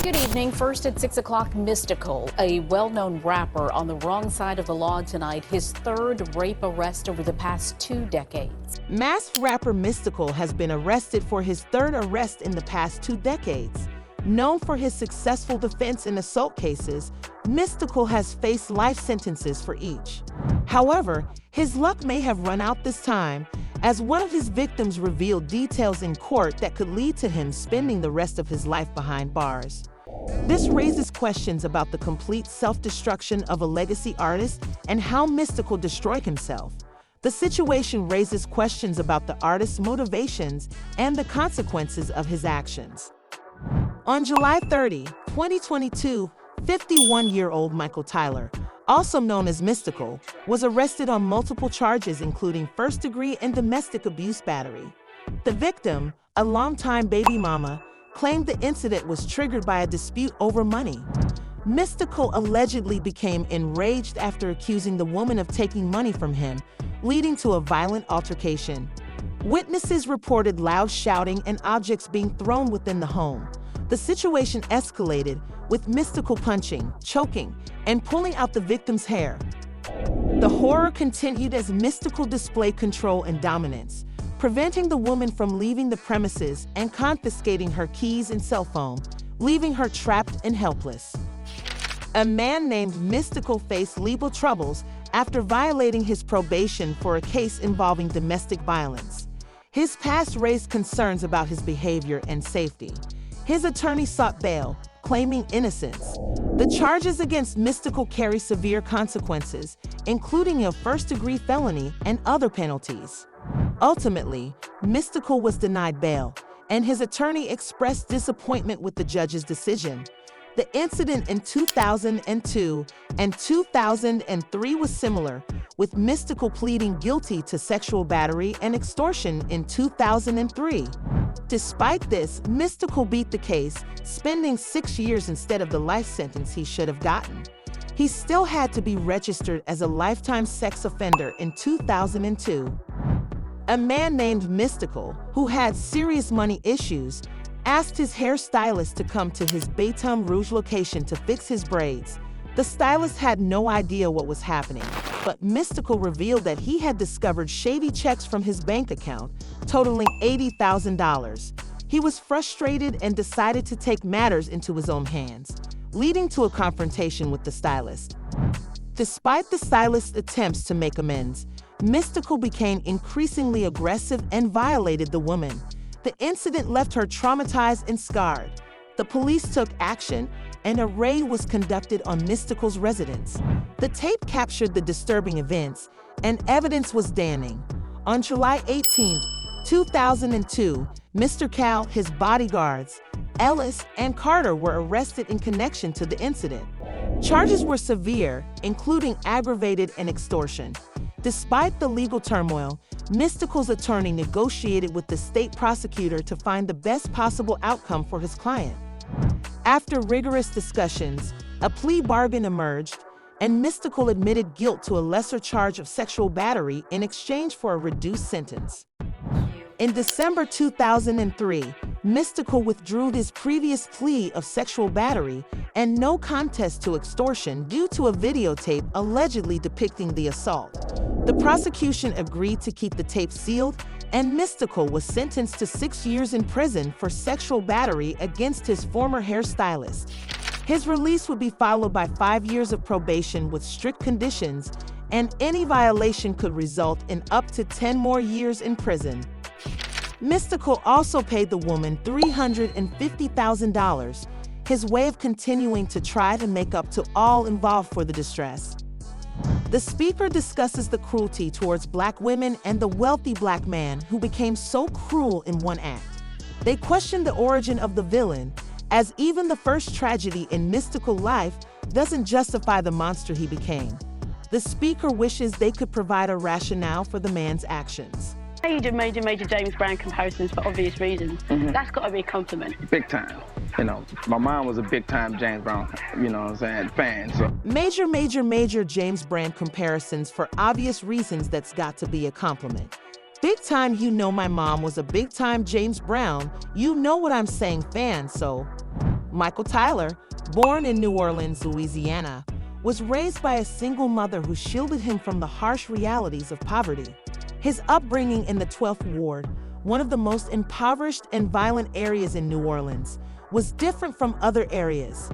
Good evening. First at 6 o'clock, Mystikal, a well-known rapper on the wrong side of the law tonight, his third rape arrest over the past 2 decades. Masked rapper Mystikal has been arrested for his third arrest in the past 2 decades. Known for his successful defense in assault cases, Mystikal has faced life sentences for each. However, his luck may have run out this time, as one of his victims revealed details in court that could lead to him spending the rest of his life behind bars. This raises questions about the complete self-destruction of a legacy artist and how Mystikal destroyed himself. The situation raises questions about the artist's motivations and the consequences of his actions. On July 30, 2022, 51-year-old Michael Tyler, also known as Mystikal, was arrested on multiple charges including first-degree and domestic abuse battery. The victim, a longtime baby mama, claimed the incident was triggered by a dispute over money. Mystikal allegedly became enraged after accusing the woman of taking money from him, leading to a violent altercation. Witnesses reported loud shouting and objects being thrown within the home. The situation escalated, with Mystikal punching, choking, and pulling out the victim's hair. The horror continued as Mystikal displayed control and dominance, preventing the woman from leaving the premises and confiscating her keys and cell phone, leaving her trapped and helpless. A man named Mystikal faced legal troubles after violating his probation for a case involving domestic violence. His past raised concerns about his behavior and safety. His attorney sought bail, claiming innocence. The charges against Mystikal carry severe consequences, including a first-degree felony and other penalties. Ultimately, Mystikal was denied bail, and his attorney expressed disappointment with the judge's decision. The incident in 2002 and 2003 was similar, with Mystikal pleading guilty to sexual battery and extortion in 2003. Despite this, Mystikal beat the case, spending 6 years instead of the life sentence he should have gotten. He still had to be registered as a lifetime sex offender in 2002. A man named Mystikal, who had serious money issues, asked his hairstylist to come to his Baton Rouge location to fix his braids. The stylist had no idea what was happening, but Mystikal revealed that he had discovered shady checks from his bank account, totaling $80,000. He was frustrated and decided to take matters into his own hands, leading to a confrontation with the stylist. Despite the stylist's attempts to make amends, Mystikal became increasingly aggressive and violated the woman. The incident left her traumatized and scarred. The police took action, and a raid was conducted on Mystikal's residence. The tape captured the disturbing events, and evidence was damning. On July 18, 2002, Mr. Cal, his bodyguards, Ellis, and Carter were arrested in connection to the incident. Charges were severe, including aggravated and extortion. Despite the legal turmoil, Mystikal's attorney negotiated with the state prosecutor to find the best possible outcome for his client. After rigorous discussions, a plea bargain emerged, and Mystikal admitted guilt to a lesser charge of sexual battery in exchange for a reduced sentence. In December 2003, Mystikal withdrew his previous plea of sexual battery and no contest to extortion due to a videotape allegedly depicting the assault. The prosecution agreed to keep the tape sealed, and Mystikal was sentenced to 6 years in prison for sexual battery against his former hairstylist. His release would be followed by 5 years of probation with strict conditions, and any violation could result in up to 10 more years in prison. Mystikal also paid the woman $350,000, his way of continuing to try to make up to all involved for the distress. The speaker discusses the cruelty towards Black women and the wealthy Black man who became so cruel in one act. They question the origin of the villain, as even the first tragedy in Mystikal life doesn't justify the monster he became. The speaker wishes they could provide a rationale for the man's actions. You did major James Brown comparisons for obvious reasons. That's got to be a compliment. Big time. You know, my mom was a big time James Brown, you know what I'm saying, fan. So. Major James Brown comparisons for obvious reasons, that's got to be a compliment. Big time, you know my mom was a big time James Brown, you know what I'm saying, fan, so Michael Tyler, born in New Orleans, Louisiana, was raised by a single mother who shielded him from the harsh realities of poverty. His upbringing in the 12th Ward, one of the most impoverished and violent areas in New Orleans, was different from other areas.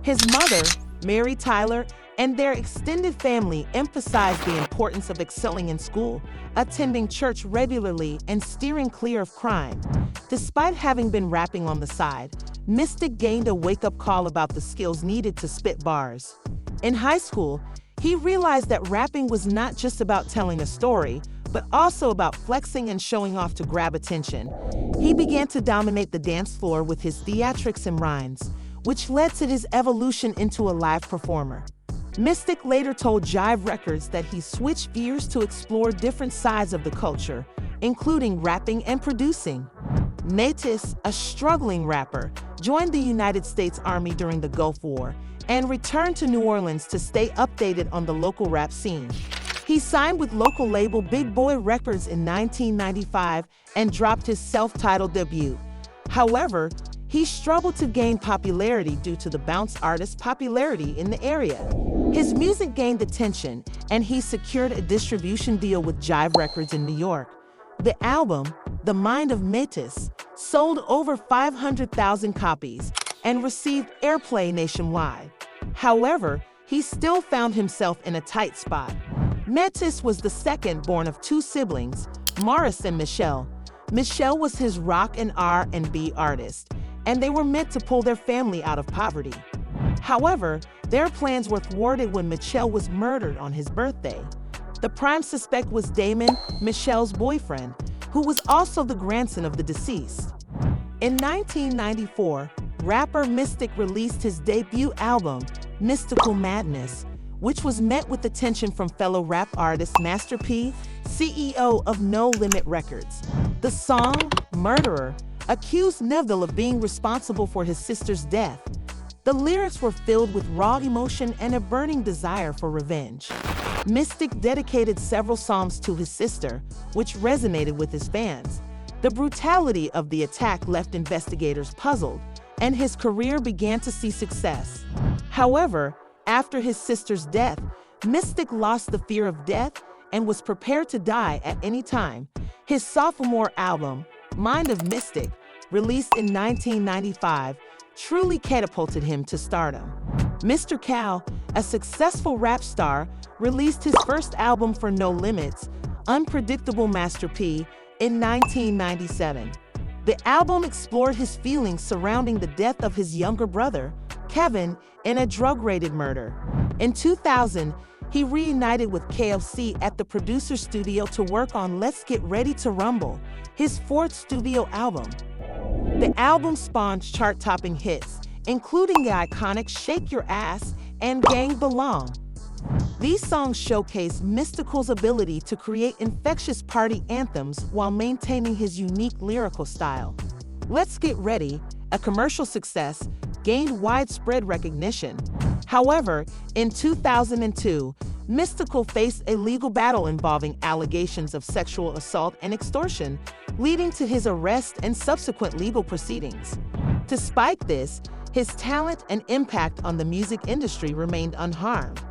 His mother, Mary Tyler, and their extended family emphasized the importance of excelling in school, attending church regularly, and steering clear of crime. Despite having been rapping on the side, Mystik gained a wake-up call about the skills needed to spit bars. In high school, he realized that rapping was not just about telling a story, but also about flexing and showing off to grab attention. He began to dominate the dance floor with his theatrics and rhymes, which led to his evolution into a live performer. Mystik later told Jive Records that he switched gears to explore different sides of the culture, including rapping and producing. Métis, a struggling rapper, joined the United States Army during the Gulf War and returned to New Orleans to stay updated on the local rap scene. He signed with local label Big Boy Records in 1995 and dropped his self-titled debut. However, he struggled to gain popularity due to the bounce artist's popularity in the area. His music gained attention, and he secured a distribution deal with Jive Records in New York. The album, The Mind of Métis, sold over 500,000 copies and received airplay nationwide. However, he still found himself in a tight spot. Métis was the second born of two siblings, Maurice and Michelle. Michelle was his rock and R&B artist, and they were meant to pull their family out of poverty. However, their plans were thwarted when Michelle was murdered on his birthday. The prime suspect was Damon, Michelle's boyfriend, who was also the grandson of the deceased. In 1994, rapper Mystik released his debut album, Mystikal Madness, which was met with attention from fellow rap artist Master P, CEO of No Limit Records. The song, Murderer, accused Neville of being responsible for his sister's death. The lyrics were filled with raw emotion and a burning desire for revenge. Mystik dedicated several songs to his sister, which resonated with his fans. The brutality of the attack left investigators puzzled, and his career began to see success. However, after his sister's death, Mystik lost the fear of death and was prepared to die at any time. His sophomore album, Mind of Mystik, released in 1995, truly catapulted him to stardom. Mystikal, a successful rap star, released his first album for No Limits, Unpredictable Master P, in 1997. The album explored his feelings surrounding the death of his younger brother, Kevin, in a drug-related murder. In 2000, he reunited with KLC at the producer's studio to work on Let's Get Ready to Rumble, his fourth studio album. The album spawned chart-topping hits, including the iconic Shake Your Ass and Gang Belong. These songs showcase Mystikal's ability to create infectious party anthems while maintaining his unique lyrical style. Let's Get Ready, a commercial success, gained widespread recognition. However, in 2002, Mystikal faced a legal battle involving allegations of sexual assault and extortion, leading to his arrest and subsequent legal proceedings. Despite this, his talent and impact on the music industry remained unharmed.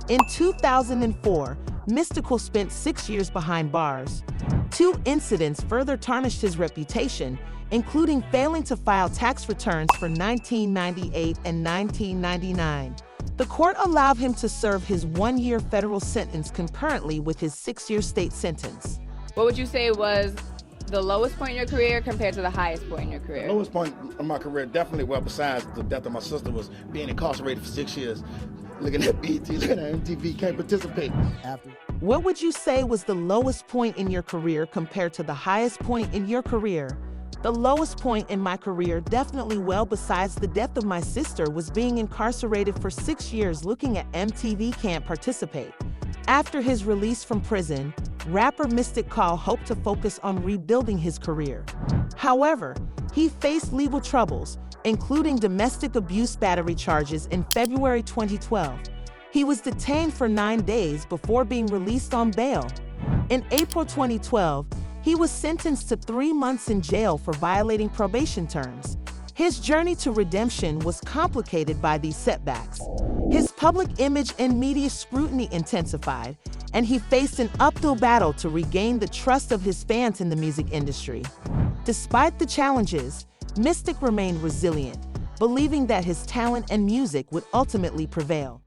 In 2004, Mystikal spent 6 years behind bars. 2 incidents further tarnished his reputation, including failing to file tax returns for 1998 and 1999. The court allowed him to serve his 1-year federal sentence concurrently with his 6-year state sentence. What would you say was the lowest point in your career compared to the highest point in your career? The lowest point in my career, definitely, well, besides the death of my sister, was being incarcerated for 6 years. Looking at BET, looking at MTV, can't participate. What would you say was the lowest point in your career compared to the highest point in your career? The lowest point in my career, definitely well besides the death of my sister, was being incarcerated for 6 years looking at MTV Can't Participate. After his release from prison, rapper Mystikal hoped to focus on rebuilding his career. However, he faced legal troubles, including domestic abuse battery charges in February 2012. He was detained for 9 days before being released on bail. In April 2012, he was sentenced to 3 months in jail for violating probation terms. His journey to redemption was complicated by these setbacks. His public image and media scrutiny intensified, and he faced an uphill battle to regain the trust of his fans in the music industry. Despite the challenges, Mystik remained resilient, believing that his talent and music would ultimately prevail.